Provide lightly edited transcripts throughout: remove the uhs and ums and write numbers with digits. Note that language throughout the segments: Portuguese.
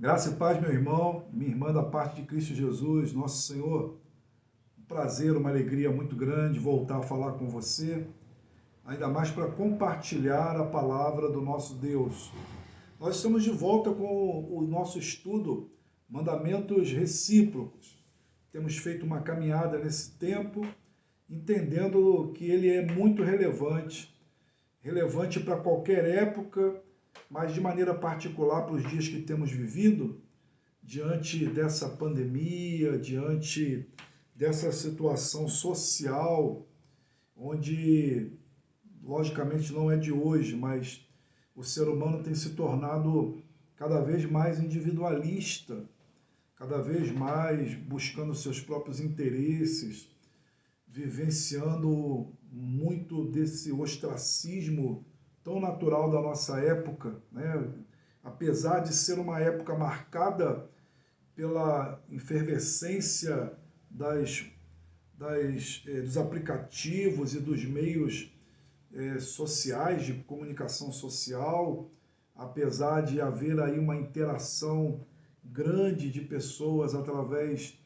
Graça e paz, meu irmão, minha irmã, da parte de Cristo Jesus, nosso Senhor. Um prazer, uma alegria muito grande voltar a falar com você, ainda mais para compartilhar a palavra do nosso Deus. Nós estamos de volta com o nosso estudo Mandamentos Recíprocos. Temos feito uma caminhada nesse tempo, entendendo que ele é muito relevante para qualquer época, mas de maneira particular para os dias que temos vivido, diante dessa pandemia, diante dessa situação social, onde, logicamente, não é de hoje, mas o ser humano tem se tornado cada vez mais individualista, cada vez mais buscando seus próprios interesses, vivenciando muito desse ostracismo tão natural da nossa época, né? Apesar de ser uma época marcada pela efervescência dos aplicativos e dos meios sociais, de comunicação social, apesar de haver aí uma interação grande de pessoas através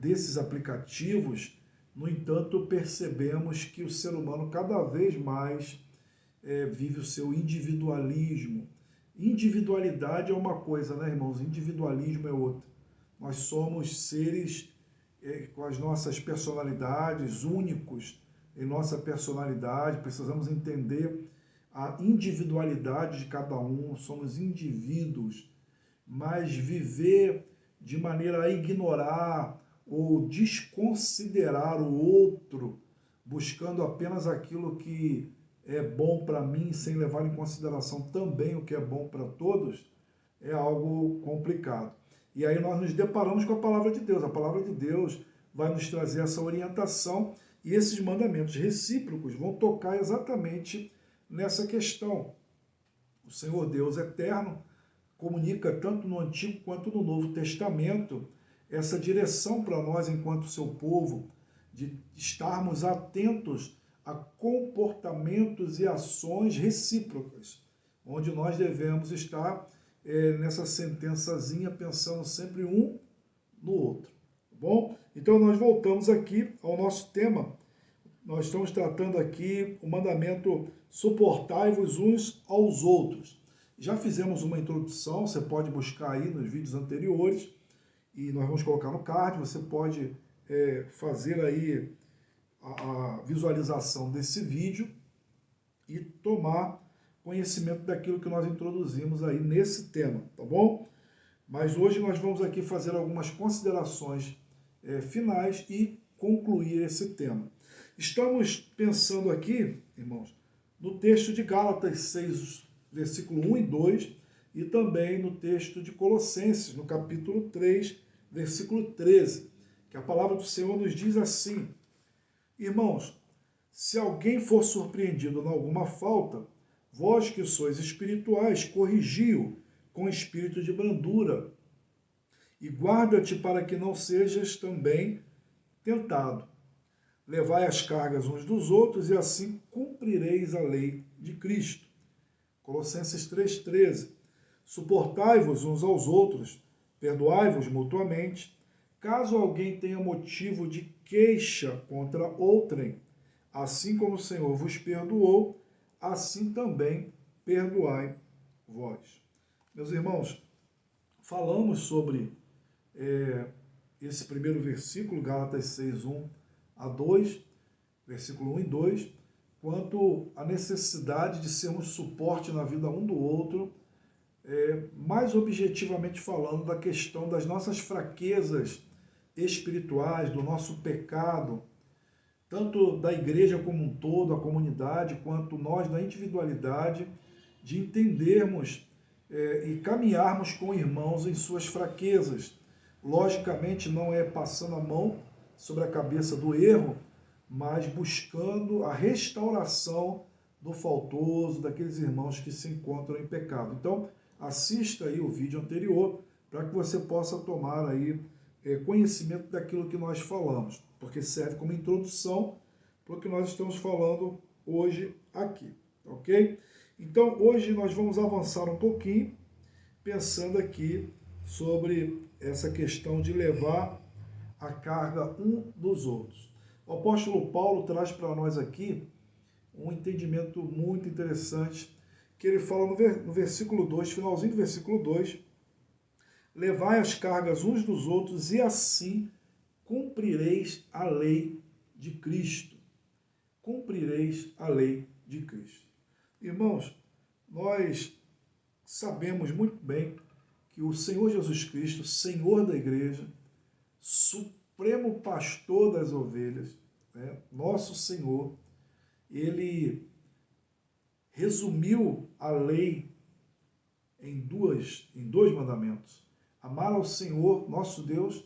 desses aplicativos, no entanto, percebemos que o ser humano cada vez mais vive o seu individualismo. Individualidade é uma coisa, né, irmãos? Individualismo é outra. Nós somos seres com as nossas personalidades, únicos em nossa personalidade. Precisamos entender a individualidade de cada um. Somos indivíduos, mas viver de maneira a ignorar ou desconsiderar o outro, buscando apenas aquilo que é bom para mim, sem levar em consideração também o que é bom para todos, é algo complicado. E aí nós nos deparamos com a palavra de Deus. A palavra de Deus vai nos trazer essa orientação e esses mandamentos recíprocos vão tocar exatamente nessa questão. O Senhor Deus eterno comunica tanto no Antigo quanto no Novo Testamento essa direção para nós enquanto seu povo, de estarmos atentos a comportamentos e ações recíprocas, onde nós devemos estar nessa sentençazinha pensando sempre um no outro, tá bom? Então nós voltamos aqui ao nosso tema. Nós estamos tratando aqui o mandamento suportai-vos uns aos outros. Já fizemos uma introdução, você pode buscar aí nos vídeos anteriores, e nós vamos colocar no card, você pode fazer aí a visualização desse vídeo e tomar conhecimento daquilo que nós introduzimos aí nesse tema, tá bom? Mas hoje nós vamos aqui fazer algumas considerações finais e concluir esse tema. Estamos pensando aqui, irmãos, no texto de Gálatas 6, versículo 1 e 2, e também no texto de Colossenses, no capítulo 3, versículo 13, que a palavra do Senhor nos diz assim: irmãos, se alguém for surpreendido em alguma falta, vós que sois espirituais, corrigi-o com espírito de brandura, e guarda-te para que não sejas também tentado. Levai as cargas uns dos outros e assim cumprireis a lei de Cristo. Colossenses 3,13. Suportai-vos uns aos outros, perdoai-vos mutuamente, caso alguém tenha motivo de queixa contra outrem. Assim como o Senhor vos perdoou, assim também perdoai vós. Meus irmãos, falamos sobre esse primeiro versículo, Gálatas 6, 1 a 2, versículo 1 e 2, quanto à necessidade de sermos suporte na vida um do outro, mais objetivamente falando da questão das nossas fraquezas espirituais, do nosso pecado, tanto da igreja como um todo, a comunidade, quanto nós da individualidade, de entendermos e caminharmos com irmãos em suas fraquezas. Logicamente não é passando a mão sobre a cabeça do erro, mas buscando a restauração do faltoso, daqueles irmãos que se encontram em pecado. Então, assista aí o vídeo anterior para que você possa tomar aí conhecimento daquilo que nós falamos, porque serve como introdução para o que nós estamos falando hoje aqui, ok? Então, hoje nós vamos avançar um pouquinho, pensando aqui sobre essa questão de levar a carga um dos outros. O apóstolo Paulo traz para nós aqui um entendimento muito interessante, que ele fala no versículo 2, finalzinho do versículo 2, levai as cargas uns dos outros e assim cumprireis a lei de Cristo. Cumprireis a lei de Cristo. Irmãos, nós sabemos muito bem que o Senhor Jesus Cristo, Senhor da igreja, supremo pastor das ovelhas, né, nosso Senhor, ele resumiu a lei em dois mandamentos. Amar ao Senhor, nosso Deus,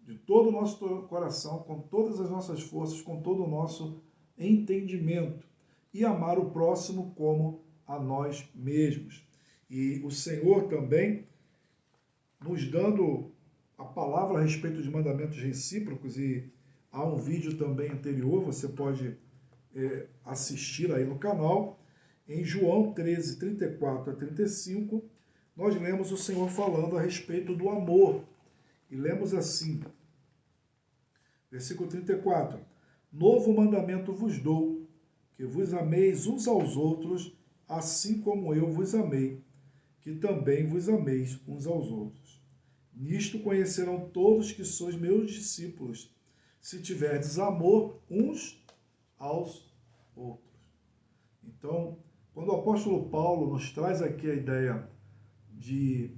de todo o nosso coração, com todas as nossas forças, com todo o nosso entendimento, e amar o próximo como a nós mesmos. E o Senhor também nos dando a palavra a respeito de mandamentos recíprocos, e há um vídeo também anterior, você pode assistir aí no canal. Em João 13, 34 a 35, nós lemos o Senhor falando a respeito do amor. E lemos assim, versículo 34, novo mandamento vos dou, que vos ameis uns aos outros, assim como eu vos amei, que também vos ameis uns aos outros. Nisto conhecerão todos que sois meus discípulos, se tiverdes amor uns aos outros. Então, quando o apóstolo Paulo nos traz aqui a ideia de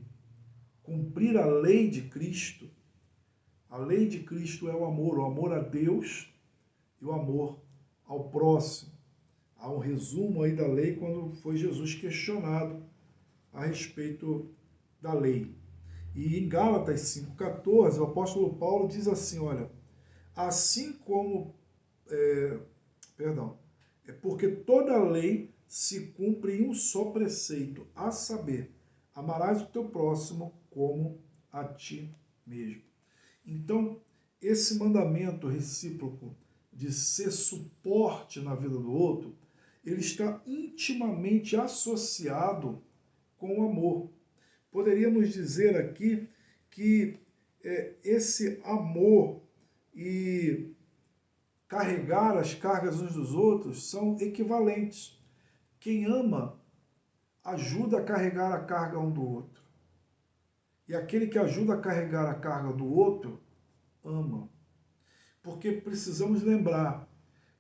cumprir a lei de Cristo, a lei de Cristo é o amor a Deus e o amor ao próximo. Há um resumo aí da lei quando foi Jesus questionado a respeito da lei. E em Gálatas 5,14, o apóstolo Paulo diz assim, olha, assim como, porque toda a lei se cumpre em um só preceito, a saber, amarás o teu próximo como a ti mesmo. Então, esse mandamento recíproco de ser suporte na vida do outro, ele está intimamente associado com o amor. Poderíamos dizer aqui que esse amor e carregar as cargas uns dos outros são equivalentes. Quem ama ajuda a carregar a carga um do outro. E aquele que ajuda a carregar a carga do outro, ama. Porque precisamos lembrar,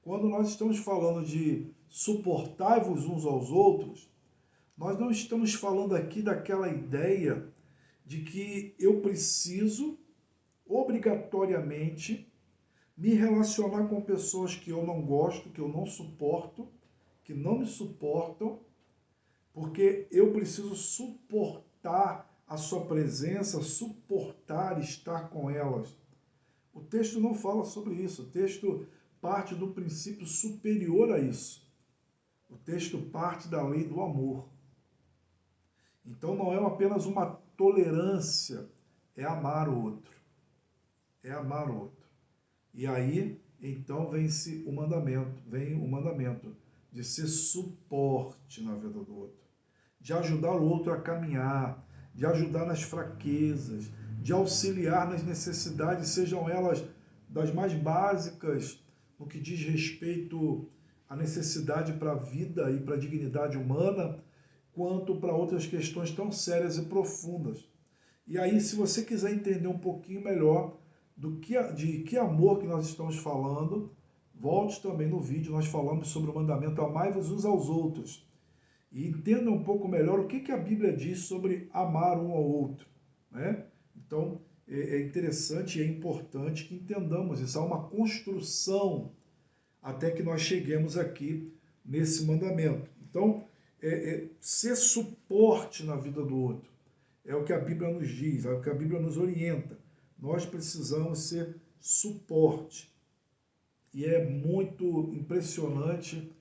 quando nós estamos falando de suportai-vos uns aos outros, nós não estamos falando aqui daquela ideia de que eu preciso, obrigatoriamente, me relacionar com pessoas que eu não gosto, que eu não suporto, que não me suportam, porque eu preciso suportar a sua presença, suportar estar com elas. O texto não fala sobre isso, o texto parte do princípio superior a isso. O texto parte da lei do amor. Então não é apenas uma tolerância, é amar o outro. É amar o outro. E aí, então, vem o mandamento de ser suporte na vida do outro, de ajudar o outro a caminhar, de ajudar nas fraquezas, de auxiliar nas necessidades, sejam elas das mais básicas, no que diz respeito à necessidade para a vida e para a dignidade humana, quanto para outras questões tão sérias e profundas. E aí, se você quiser entender um pouquinho melhor de que amor que nós estamos falando, volte também no vídeo, nós falamos sobre o mandamento amai-vos uns aos outros. E entenda um pouco melhor o que a Bíblia diz sobre amar um ao outro, né? Então, é interessante e é importante que entendamos isso. Há uma construção até que nós cheguemos aqui nesse mandamento. Então, ser suporte na vida do outro é o que a Bíblia nos diz, é o que a Bíblia nos orienta. Nós precisamos ser suporte. E é muito impressionante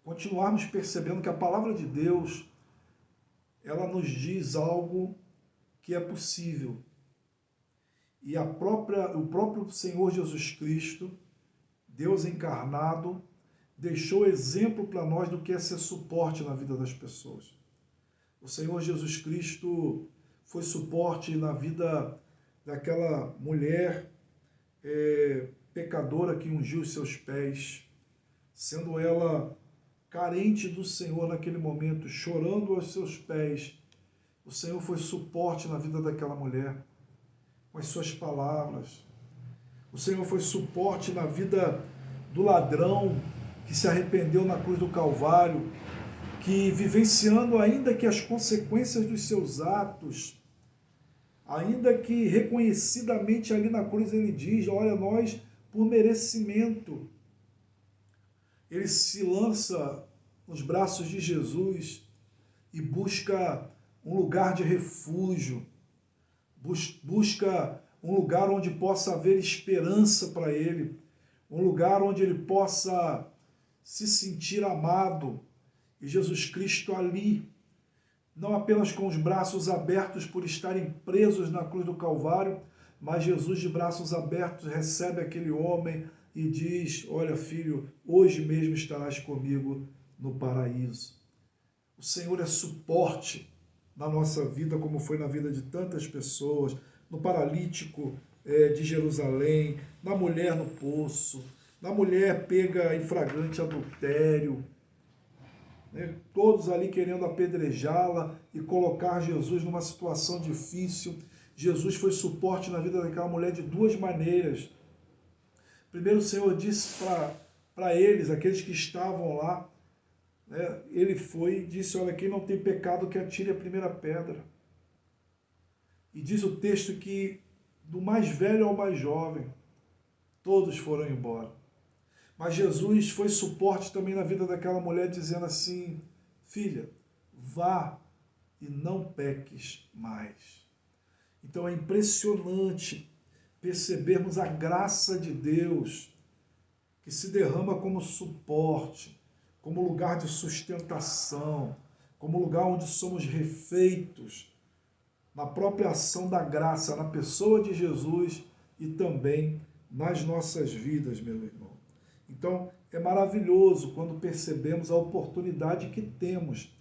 continuarmos percebendo que a palavra de Deus, ela nos diz algo que é possível. E o próprio Senhor Jesus Cristo, Deus encarnado, deixou exemplo para nós do que é ser suporte na vida das pessoas. O Senhor Jesus Cristo foi suporte na vida daquela mulher pecadora que ungiu os seus pés, sendo ela carente do Senhor naquele momento, chorando aos seus pés. O Senhor foi suporte na vida daquela mulher, com as suas palavras. O Senhor foi suporte na vida do ladrão que se arrependeu na cruz do Calvário, que vivenciando ainda que as consequências dos seus atos, ainda que reconhecidamente ali na cruz ele diz, olha, nós por merecimento, ele se lança nos braços de Jesus e busca um lugar de refúgio, busca um lugar onde possa haver esperança para ele, um lugar onde ele possa se sentir amado. E Jesus Cristo ali, não apenas com os braços abertos por estarem presos na cruz do Calvário, mas Jesus de braços abertos recebe aquele homem e diz, olha filho, hoje mesmo estarás comigo no paraíso. O Senhor é suporte na nossa vida, como foi na vida de tantas pessoas, no paralítico de Jerusalém, na mulher no poço, na mulher pega em flagrante adultério, né? Todos ali querendo apedrejá-la e colocar Jesus numa situação difícil. Jesus foi suporte na vida daquela mulher de duas maneiras. Primeiro, o Senhor disse para eles, aqueles que estavam lá, né, ele foi e disse, olha, quem não tem pecado que atire a primeira pedra. E diz o texto que do mais velho ao mais jovem, todos foram embora. Mas Jesus foi suporte também na vida daquela mulher, dizendo assim, filha, vá e não peques mais. Então é impressionante percebermos a graça de Deus que se derrama como suporte, como lugar de sustentação, como lugar onde somos refeitos na própria ação da graça, na pessoa de Jesus e também nas nossas vidas, meu irmão. Então, é maravilhoso quando percebemos a oportunidade que temos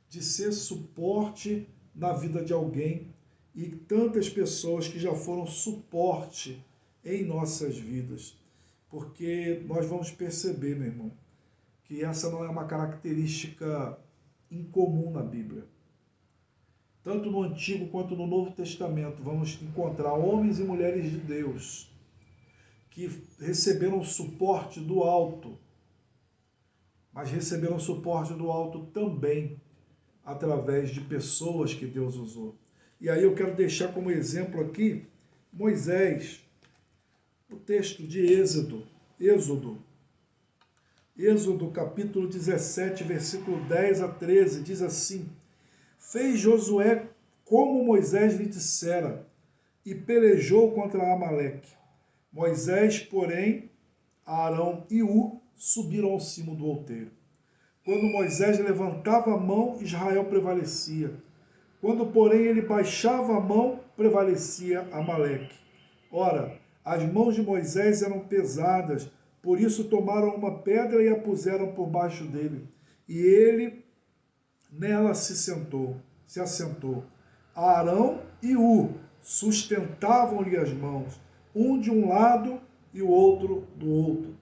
de ser suporte na vida de alguém e tantas pessoas que já foram suporte em nossas vidas. Porque nós vamos perceber, meu irmão, que essa não é uma característica incomum na Bíblia. Tanto no Antigo quanto no Novo Testamento, vamos encontrar homens e mulheres de Deus que receberam suporte do alto, mas receberam suporte do alto também através de pessoas que Deus usou. E aí eu quero deixar como exemplo aqui Moisés, o texto de Êxodo capítulo 17, versículo 10 a 13, diz assim, fez Josué como Moisés lhe dissera, e pelejou contra Amaleque. Moisés, porém, Arão e Ur subiram ao cimo do outeiro. Quando Moisés levantava a mão, Israel prevalecia. Quando, porém, ele baixava a mão, prevalecia Amaleque. Ora, as mãos de Moisés eram pesadas, por isso tomaram uma pedra e a puseram por baixo dele. E ele nela se assentou. Arão e Ur sustentavam-lhe as mãos, um de um lado e o outro do outro.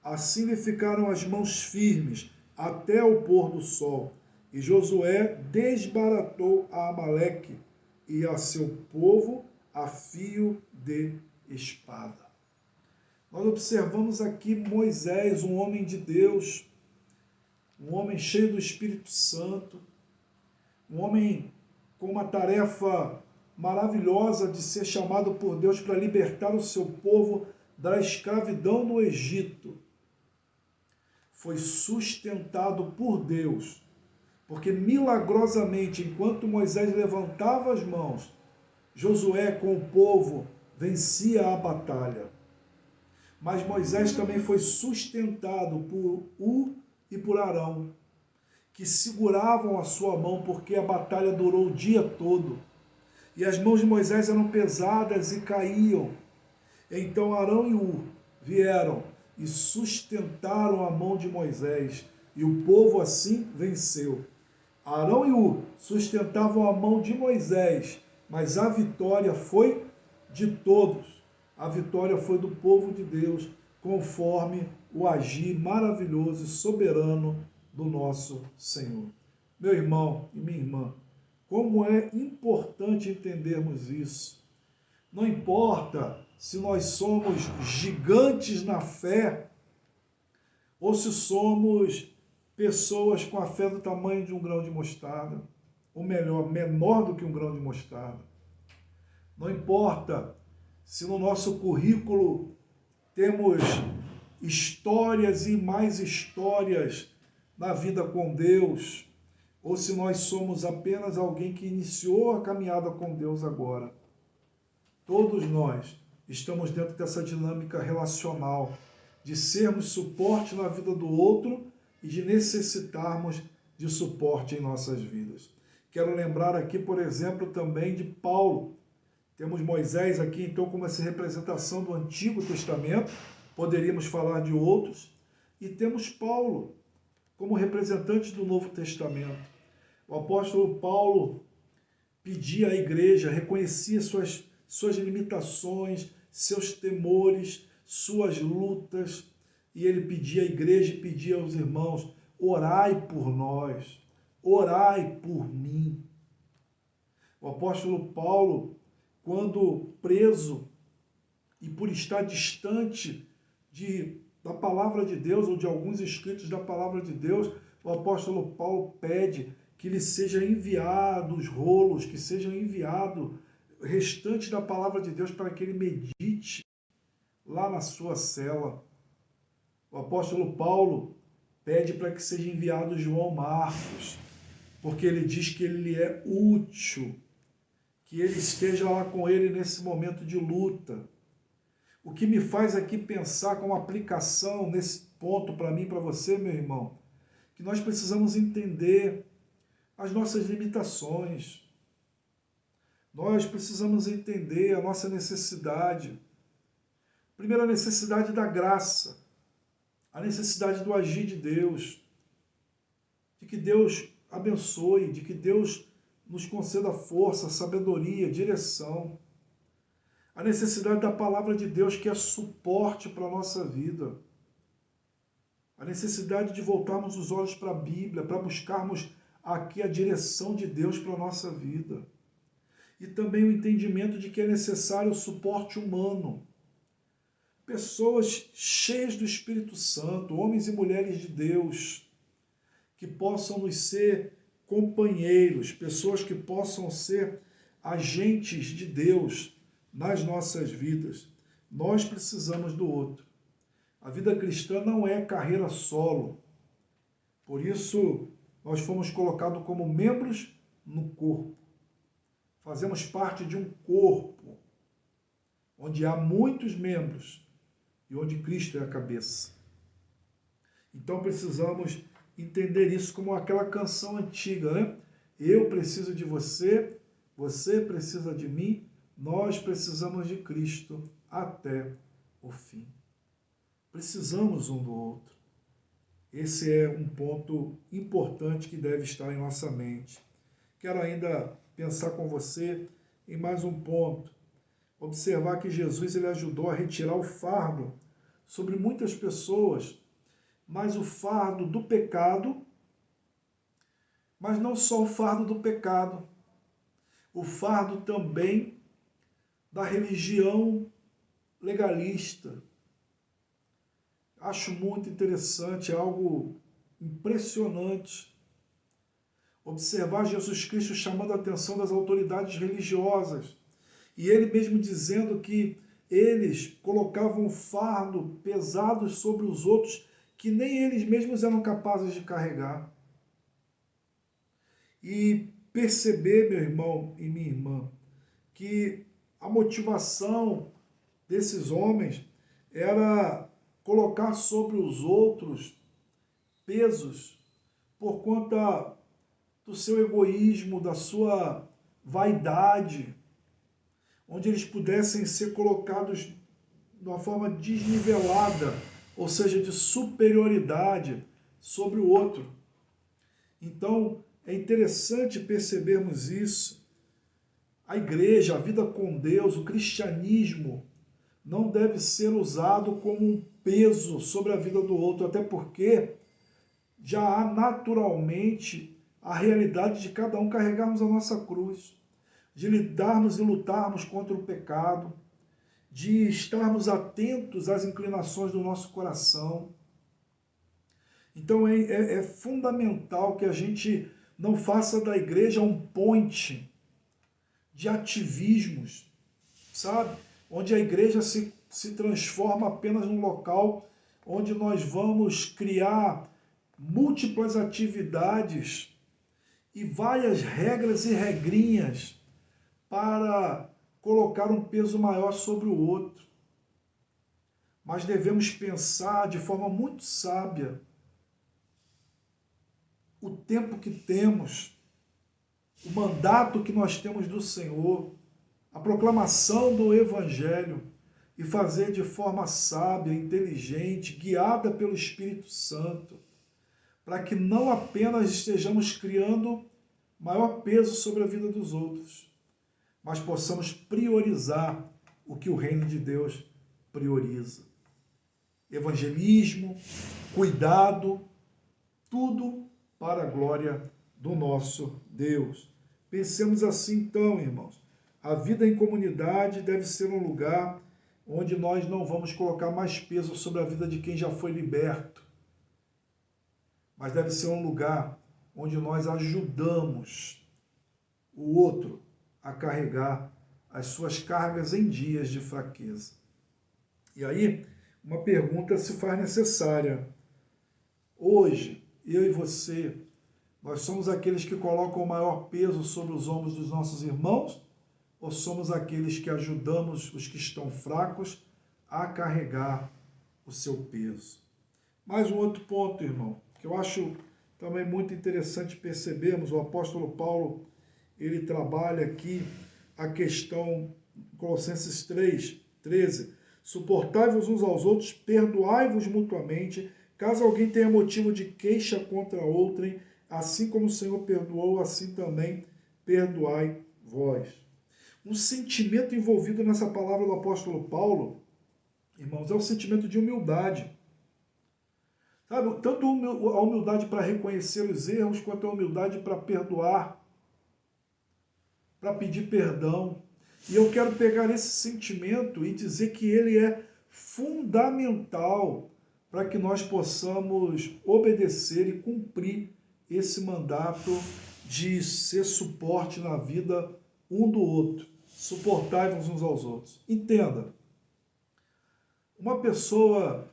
Assim lhe ficaram as mãos firmes até o pôr do sol. E Josué desbaratou a Amaleque e a seu povo a fio de espada. Nós observamos aqui Moisés, um homem de Deus, um homem cheio do Espírito Santo, um homem com uma tarefa maravilhosa de ser chamado por Deus para libertar o seu povo da escravidão no Egito. Foi sustentado por Deus, porque milagrosamente, enquanto Moisés levantava as mãos, Josué com o povo vencia a batalha. Mas Moisés também foi sustentado por Ur e por Arão, que seguravam a sua mão, porque a batalha durou o dia todo. E as mãos de Moisés eram pesadas e caíam. Então Arão e Ur vieram e sustentaram a mão de Moisés, e o povo assim venceu. Arão e Hur sustentavam a mão de Moisés, mas a vitória foi de todos. A vitória foi do povo de Deus, conforme o agir maravilhoso e soberano do nosso Senhor. Meu irmão e minha irmã, como é importante entendermos isso. Não importa se nós somos gigantes na fé ou se somos pessoas com a fé do tamanho de um grão de mostarda, ou melhor, menor do que um grão de mostarda. Não importa se no nosso currículo temos histórias e mais histórias na vida com Deus, ou se nós somos apenas alguém que iniciou a caminhada com Deus agora. Todos nós estamos dentro dessa dinâmica relacional, de sermos suporte na vida do outro e de necessitarmos de suporte em nossas vidas. Quero lembrar aqui, por exemplo, também de Paulo. Temos Moisés aqui, então, como essa representação do Antigo Testamento, poderíamos falar de outros, e temos Paulo como representante do Novo Testamento. O apóstolo Paulo pedia à igreja, reconhecia suas limitações, seus temores, suas lutas, e ele pedia à igreja e pedia aos irmãos: orai por nós, orai por mim. O apóstolo Paulo, quando preso e por estar distante da palavra de Deus ou de alguns escritos da palavra de Deus, o apóstolo Paulo pede que lhe sejam enviados rolos, que sejam enviados restante da palavra de Deus para que ele medite lá na sua cela. O apóstolo Paulo pede para que seja enviado João Marcos, porque ele diz que ele é útil, que ele esteja lá com ele nesse momento de luta. O que me faz aqui pensar com aplicação nesse ponto para mim e para você, meu irmão, que nós precisamos entender as nossas limitações. Nós precisamos entender a nossa necessidade. Primeiro, a necessidade da graça, a necessidade do agir de Deus, de que Deus abençoe, de que Deus nos conceda força, sabedoria, direção. A necessidade da palavra de Deus, que é suporte para a nossa vida. A necessidade de voltarmos os olhos para a Bíblia, para buscarmos aqui a direção de Deus para a nossa vida. E também o entendimento de que é necessário o suporte humano. Pessoas cheias do Espírito Santo, homens e mulheres de Deus, que possam nos ser companheiros, pessoas que possam ser agentes de Deus nas nossas vidas. Nós precisamos do outro. A vida cristã não é carreira solo. Por isso, nós fomos colocados como membros no corpo. Fazemos parte de um corpo, onde há muitos membros e onde Cristo é a cabeça. Então precisamos entender isso como aquela canção antiga, né? Eu preciso de você, você precisa de mim, nós precisamos de Cristo até o fim. Precisamos um do outro. Esse é um ponto importante que deve estar em nossa mente. Quero ainda pensar com você em mais um ponto. Observar que Jesus ele ajudou a retirar o fardo sobre muitas pessoas, mas o fardo do pecado, mas não só o fardo do pecado, o fardo também da religião legalista. Acho muito interessante, algo impressionante, observar Jesus Cristo chamando a atenção das autoridades religiosas, e ele mesmo dizendo que eles colocavam um fardo pesado sobre os outros que nem eles mesmos eram capazes de carregar. E perceber, meu irmão e minha irmã, que a motivação desses homens era colocar sobre os outros pesos por conta do seu egoísmo, da sua vaidade, onde eles pudessem ser colocados de uma forma desnivelada, ou seja, de superioridade sobre o outro. Então, É interessante percebermos isso. A igreja, a vida com Deus, o cristianismo não deve ser usado como um peso sobre a vida do outro, até porque já há naturalmente a realidade de cada um carregarmos a nossa cruz, de lidarmos e lutarmos contra o pecado, de estarmos atentos às inclinações do nosso coração. Então é fundamental que a gente não faça da igreja um ponte de ativismos, sabe? Onde a igreja se transforma apenas num local onde nós vamos criar múltiplas atividades e várias regras e regrinhas para colocar um peso maior sobre o outro. Mas devemos pensar de forma muito sábia o tempo que temos, o mandato que nós temos do Senhor, a proclamação do Evangelho, e fazer de forma sábia, inteligente, guiada pelo Espírito Santo, para que não apenas estejamos criando maior peso sobre a vida dos outros, mas possamos priorizar o que o reino de Deus prioriza. Evangelismo, cuidado, tudo para a glória do nosso Deus. Pensemos assim então, irmãos. A vida em comunidade deve ser um lugar onde nós não vamos colocar mais peso sobre a vida de quem já foi liberto, mas deve ser um lugar onde nós ajudamos o outro a carregar as suas cargas em dias de fraqueza. E aí, uma pergunta se faz necessária. Hoje, eu e você, nós somos aqueles que colocam o maior peso sobre os ombros dos nossos irmãos ou somos aqueles que ajudamos os que estão fracos a carregar o seu peso? Mais um outro ponto, irmão, que eu acho também muito interessante percebermos, o apóstolo Paulo, ele trabalha aqui a questão, Colossenses 3:13, suportai-vos uns aos outros, perdoai-vos mutuamente, caso alguém tenha motivo de queixa contra outrem, assim como o Senhor perdoou, assim também perdoai vós. Um sentimento envolvido nessa palavra do apóstolo Paulo, irmãos, é o sentimento de humildade. Sabe, tanto a humildade para reconhecer os erros, quanto a humildade para perdoar, para pedir perdão. E eu quero pegar esse sentimento e dizer que ele é fundamental para que nós possamos obedecer e cumprir esse mandato de ser suporte na vida um do outro. Suportai-vos uns aos outros. Entenda, uma pessoa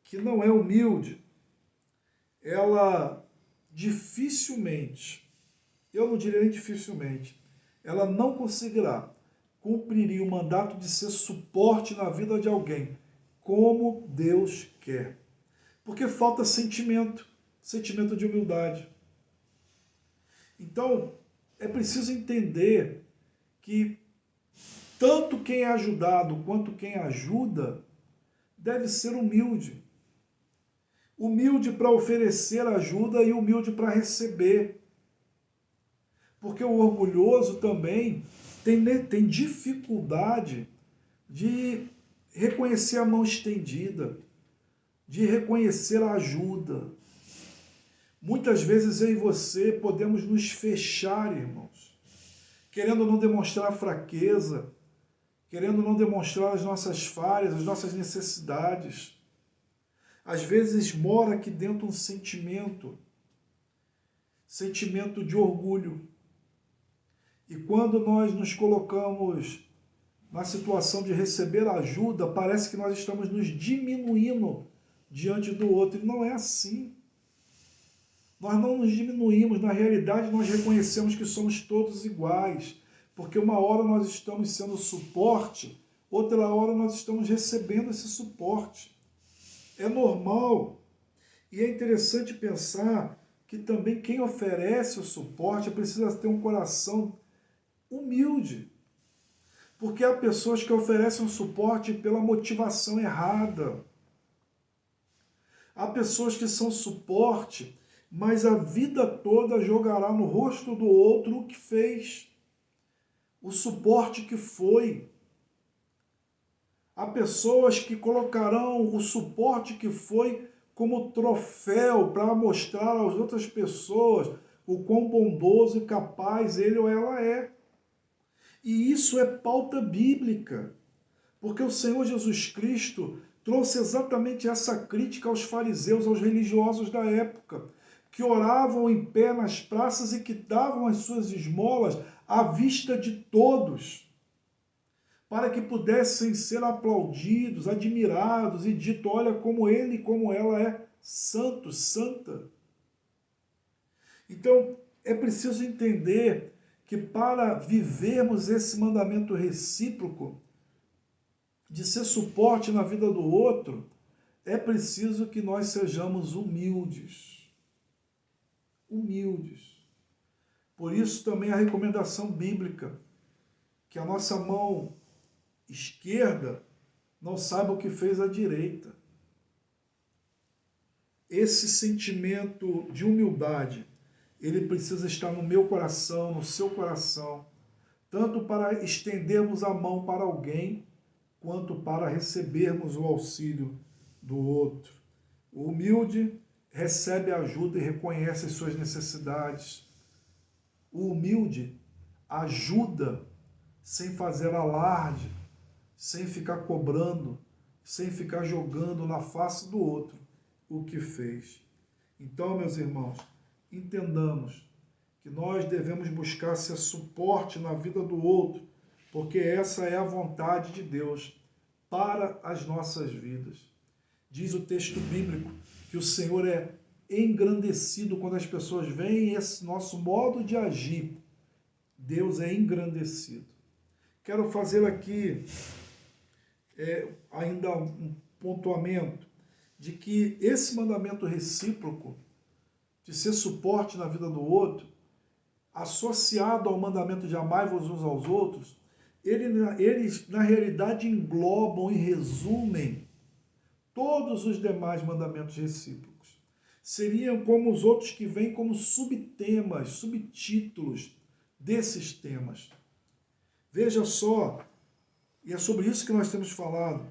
que não é humilde, ela dificilmente, eu não diria nem dificilmente, ela não conseguirá cumprir o mandato de ser suporte na vida de alguém, como Deus quer. Porque falta sentimento de humildade. Então, é preciso entender que tanto quem é ajudado quanto quem ajuda deve ser humilde. Humilde para oferecer ajuda e humilde para receber. Porque o orgulhoso também tem dificuldade de reconhecer a mão estendida, de reconhecer a ajuda. Muitas vezes eu e você podemos nos fechar, irmãos, querendo não demonstrar fraqueza, querendo não demonstrar as nossas falhas, as nossas necessidades. Às vezes mora aqui dentro um sentimento de orgulho. E quando nós nos colocamos na situação de receber ajuda, parece que nós estamos nos diminuindo diante do outro. E não é assim. Nós não nos diminuímos, na realidade nós reconhecemos que somos todos iguais, porque uma hora nós estamos sendo suporte, outra hora nós estamos recebendo esse suporte. É normal. E é interessante pensar que também quem oferece o suporte precisa ter um coração humilde. Porque há pessoas que oferecem um suporte pela motivação errada. Há pessoas que são suporte mas a vida toda jogará no rosto do outro o que fez, o suporte que foi. Há pessoas que colocarão o suporte que foi como troféu para mostrar às outras pessoas o quão bondoso e capaz ele ou ela é. E isso é pauta bíblica, porque o Senhor Jesus Cristo trouxe exatamente essa crítica aos fariseus, aos religiosos da época, que oravam em pé nas praças e que davam as suas esmolas à vista de todos, para que pudessem ser aplaudidos, admirados e dito, olha como ele e como ela é santo, santa. Então, é preciso entender que para vivermos esse mandamento recíproco, de ser suporte na vida do outro, é preciso que nós sejamos humildes. Humildes. Por isso também a recomendação bíblica, que a nossa mão esquerda não saiba o que fez a direita. Esse sentimento de humildade, ele precisa estar no meu coração, no seu coração, tanto para estendermos a mão para alguém, quanto para recebermos o auxílio do outro. O humilde recebe ajuda e reconhece as suas necessidades. O humilde ajuda sem fazer alarde, sem ficar cobrando, sem ficar jogando na face do outro o que fez. Então, meus irmãos, entendamos que nós devemos buscar ser suporte na vida do outro, porque essa é a vontade de Deus para as nossas vidas. Diz o texto bíblico que o Senhor é engrandecido quando as pessoas veem esse nosso modo de agir. Deus é engrandecido. Quero fazer aqui ainda um pontuamento de que esse mandamento recíproco de ser suporte na vida do outro, associado ao mandamento de amai-vos uns aos outros, eles na realidade englobam e resumem todos os demais mandamentos recíprocos. Seriam como os outros que vêm como subtemas, subtítulos desses temas. Veja só, e é sobre isso que nós temos falado.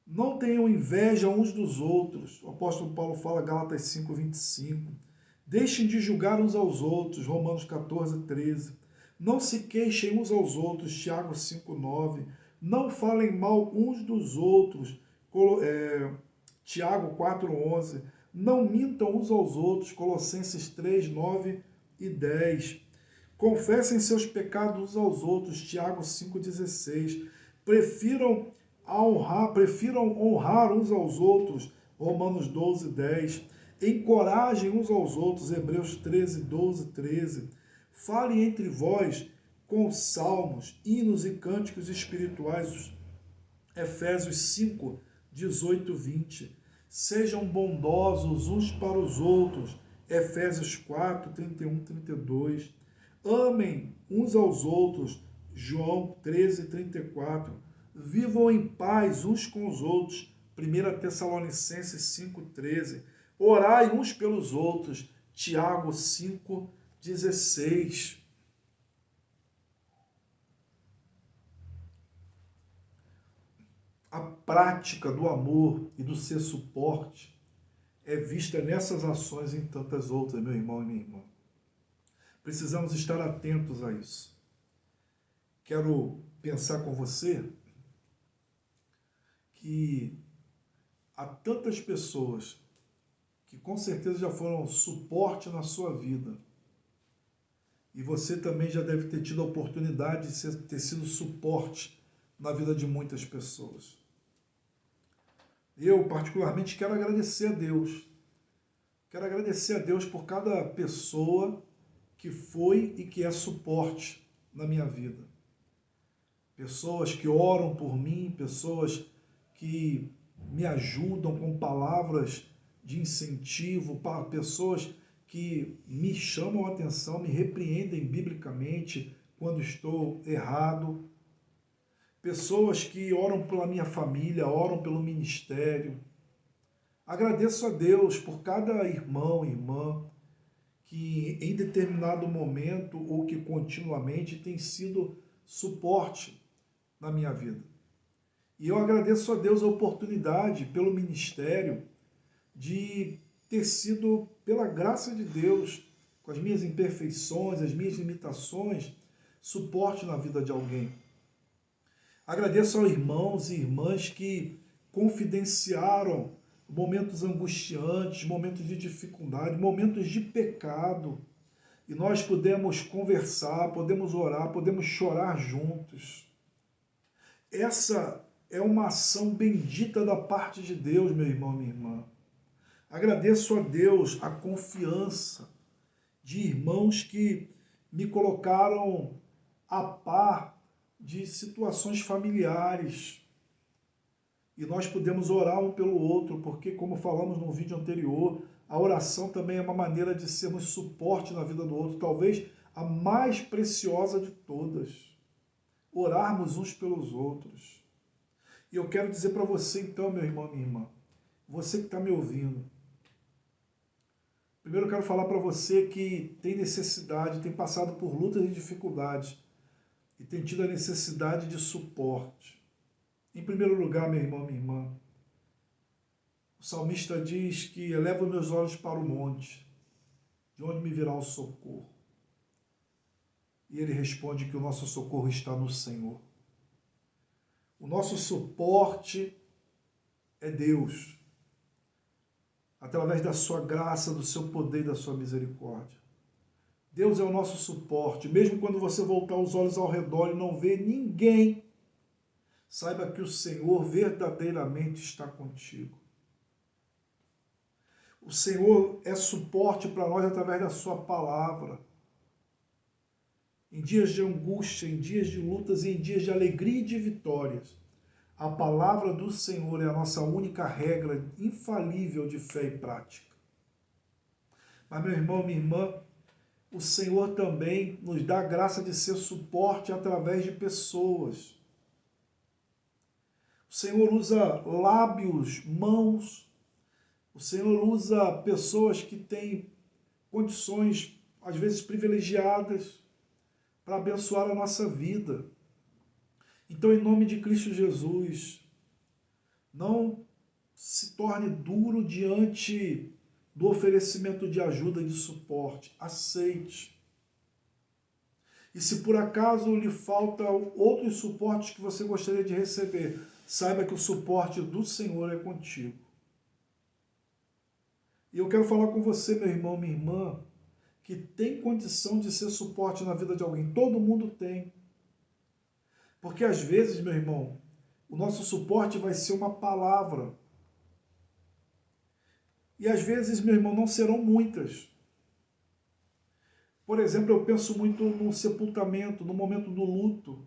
Não tenham inveja uns dos outros. O apóstolo Paulo fala, Gálatas 5:25. Deixem de julgar uns aos outros, Romanos 14:13. Não se queixem uns aos outros, Tiago 5:9. Não falem mal uns dos outros, Tiago 4:11. Não mintam uns aos outros, Colossenses 3:9 e 10. Confessem seus pecados uns aos outros, Tiago 5:16. Prefiram honrar uns aos outros, Romanos 12:10. Encorajem uns aos outros, Hebreus 13:12-13. Falem entre vós com salmos, hinos e cânticos espirituais, Efésios 5:18-20. Sejam bondosos uns para os outros, Efésios 4:31-32. Amem uns aos outros, João 13:34. Vivam em paz uns com os outros, 1 Tessalonicenses 5:13. Orai uns pelos outros, Tiago 5:16. A prática do amor e do ser suporte é vista nessas ações e em tantas outras, meu irmão e minha irmã. Precisamos estar atentos a isso. Quero pensar com você que há tantas pessoas que com certeza já foram suporte na sua vida. E você também já deve ter tido a oportunidade de ter sido suporte na vida de muitas pessoas. Eu, particularmente, quero agradecer a Deus. Quero agradecer a Deus por cada pessoa que foi e que é suporte na minha vida. Pessoas que oram por mim, pessoas que me ajudam com palavras de incentivo, pessoas que me chamam a atenção, me repreendem biblicamente quando estou errado, pessoas que oram pela minha família, oram pelo ministério. Agradeço a Deus por cada irmão e irmã que em determinado momento ou que continuamente tem sido suporte na minha vida. E eu agradeço a Deus a oportunidade pelo ministério de ter sido, pela graça de Deus, com as minhas imperfeições, as minhas limitações, suporte na vida de alguém. Agradeço aos irmãos e irmãs que confidenciaram momentos angustiantes, momentos de dificuldade, momentos de pecado, e nós podemos conversar, podemos orar, podemos chorar juntos. Essa é uma ação bendita da parte de Deus, meu irmão, minha irmã. Agradeço a Deus a confiança de irmãos que me colocaram a par de situações familiares. E nós podemos orar um pelo outro, porque, como falamos no vídeo anterior, a oração também é uma maneira de sermos suporte na vida do outro, talvez a mais preciosa de todas. Orarmos uns pelos outros. E eu quero dizer para você, então, meu irmão, minha irmã, você que está me ouvindo, primeiro eu quero falar para você que tem necessidade, tem passado por lutas e dificuldades e tem tido a necessidade de suporte. Em primeiro lugar, meu irmão, minha irmã, o salmista diz que eleva meus olhos para o monte, de onde me virá o socorro. E ele responde que o nosso socorro está no Senhor. O nosso suporte é Deus, através da sua graça, do seu poder e da sua misericórdia. Deus é o nosso suporte, mesmo quando você voltar os olhos ao redor e não ver ninguém, saiba que o Senhor verdadeiramente está contigo. O Senhor é suporte para nós através da sua palavra. Em dias de angústia, em dias de lutas e em dias de alegria e de vitórias, a palavra do Senhor é a nossa única regra infalível de fé e prática. Mas, meu irmão, minha irmã, o Senhor também nos dá a graça de ser suporte através de pessoas. O Senhor usa lábios, mãos. O Senhor usa pessoas que têm condições, às vezes privilegiadas, para abençoar a nossa vida. Então, em nome de Cristo Jesus, não se torne duro diante do oferecimento de ajuda e de suporte. Aceite. E se por acaso lhe falta outros suportes que você gostaria de receber, saiba que o suporte do Senhor é contigo. E eu quero falar com você, meu irmão, minha irmã, que tem condição de ser suporte na vida de alguém. Todo mundo tem. Porque às vezes, meu irmão, o nosso suporte vai ser uma palavra. E às vezes, meu irmão, não serão muitas. Por exemplo, eu penso muito no sepultamento, no momento do luto.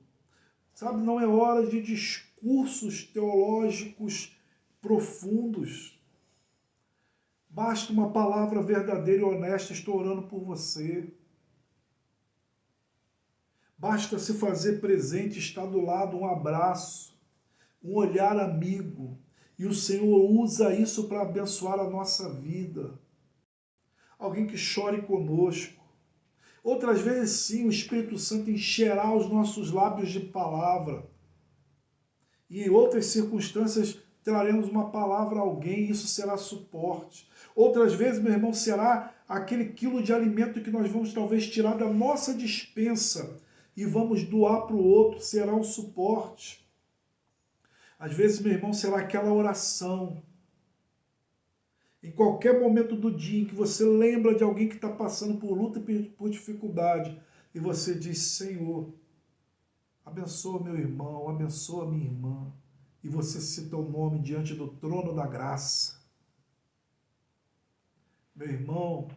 Sabe, não é hora de discursos teológicos profundos. Basta uma palavra verdadeira e honesta, estou orando por você. Basta se fazer presente, estar do lado, um abraço, um olhar amigo. E o Senhor usa isso para abençoar a nossa vida. Alguém que chore conosco. Outras vezes, sim, o Espírito Santo encherá os nossos lábios de palavra. E em outras circunstâncias, traremos uma palavra a alguém e isso será suporte. Outras vezes, meu irmão, será aquele quilo de alimento que nós vamos talvez tirar da nossa despensa e vamos doar para o outro, será um suporte. Às vezes, meu irmão, será aquela oração. Em qualquer momento do dia em que você lembra de alguém que está passando por luta e por dificuldade, e você diz, Senhor, abençoa meu irmão, abençoa minha irmã, e você cita o nome diante do trono da graça. Meu irmão,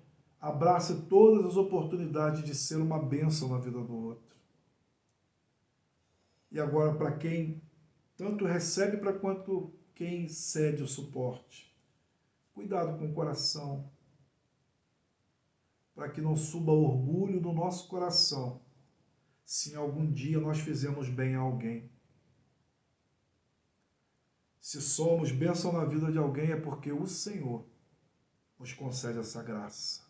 abrace todas as oportunidades de ser uma bênção na vida do outro. E agora, para quem tanto recebe para quanto quem cede o suporte, cuidado com o coração, para que não suba orgulho no nosso coração, se em algum dia nós fizemos bem a alguém. Se somos bênção na vida de alguém, é porque o Senhor nos concede essa graça.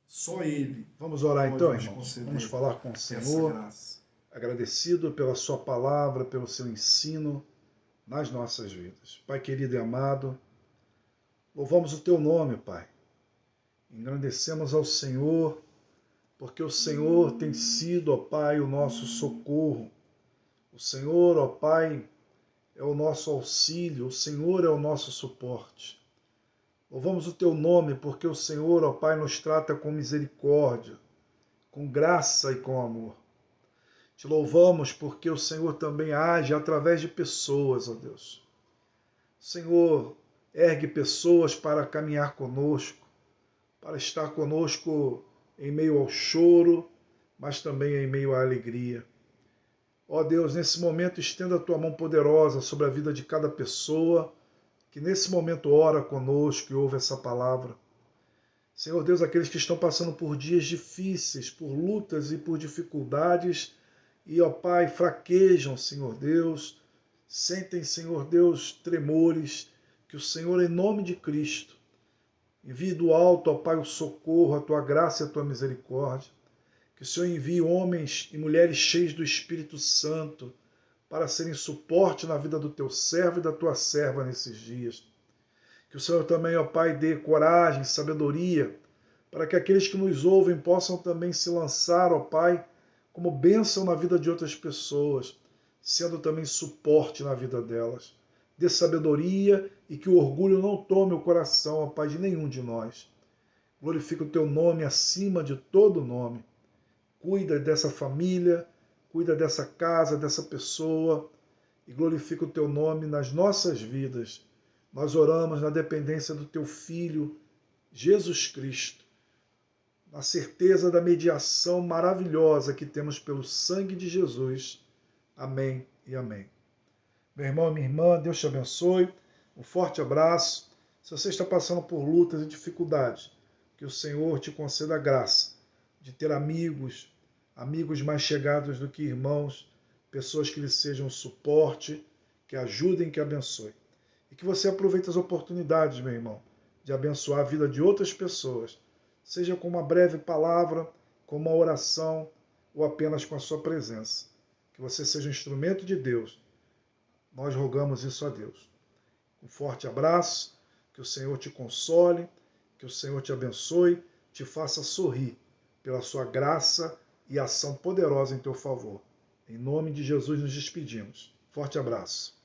Só Ele. Vamos orar então, nos irmãos. conceder Vamos falar com o essa Senhor, graça. agradecido pela sua palavra, pelo seu ensino nas nossas vidas. Pai querido e amado, louvamos o teu nome, Pai. Engrandecemos ao Senhor, porque o Senhor tem sido, ó Pai, o nosso socorro. O Senhor, ó Pai, é o nosso auxílio, o Senhor é o nosso suporte. Louvamos o teu nome, porque o Senhor, ó Pai, nos trata com misericórdia, com graça e com amor. Te louvamos porque o Senhor também age através de pessoas, ó Deus. O Senhor ergue pessoas para caminhar conosco, para estar conosco em meio ao choro, mas também em meio à alegria. Ó Deus, nesse momento estenda a tua mão poderosa sobre a vida de cada pessoa que nesse momento ora conosco e ouve essa palavra. Senhor Deus, aqueles que estão passando por dias difíceis, por lutas e por dificuldades, e, ó Pai, fraquejam, Senhor Deus, sentem, Senhor Deus, tremores, que o Senhor, em nome de Cristo, envie do alto, ó Pai, o socorro, a tua graça e a tua misericórdia. Que o Senhor envie homens e mulheres cheios do Espírito Santo para serem suporte na vida do teu servo e da tua serva nesses dias. Que o Senhor também, ó Pai, dê coragem, sabedoria, para que aqueles que nos ouvem possam também se lançar, ó Pai, como bênção na vida de outras pessoas, sendo também suporte na vida delas. Dê sabedoria e que o orgulho não tome o coração, ó Pai, de nenhum de nós. Glorifica o teu nome acima de todo nome. Cuida dessa família, cuida dessa casa, dessa pessoa e glorifica o teu nome nas nossas vidas. Nós oramos na dependência do teu Filho, Jesus Cristo, na certeza da mediação maravilhosa que temos pelo sangue de Jesus. Amém e amém. Meu irmão e minha irmã, Deus te abençoe. Um forte abraço. Se você está passando por lutas e dificuldades, que o Senhor te conceda a graça de ter amigos mais chegados do que irmãos, pessoas que lhe sejam suporte, que ajudem, que abençoem. E que você aproveite as oportunidades, meu irmão, de abençoar a vida de outras pessoas, seja com uma breve palavra, com uma oração ou apenas com a sua presença. Que você seja um instrumento de Deus. Nós rogamos isso a Deus. Um forte abraço, que o Senhor te console, que o Senhor te abençoe, te faça sorrir pela sua graça e ação poderosa em teu favor. Em nome de Jesus nos despedimos. Forte abraço.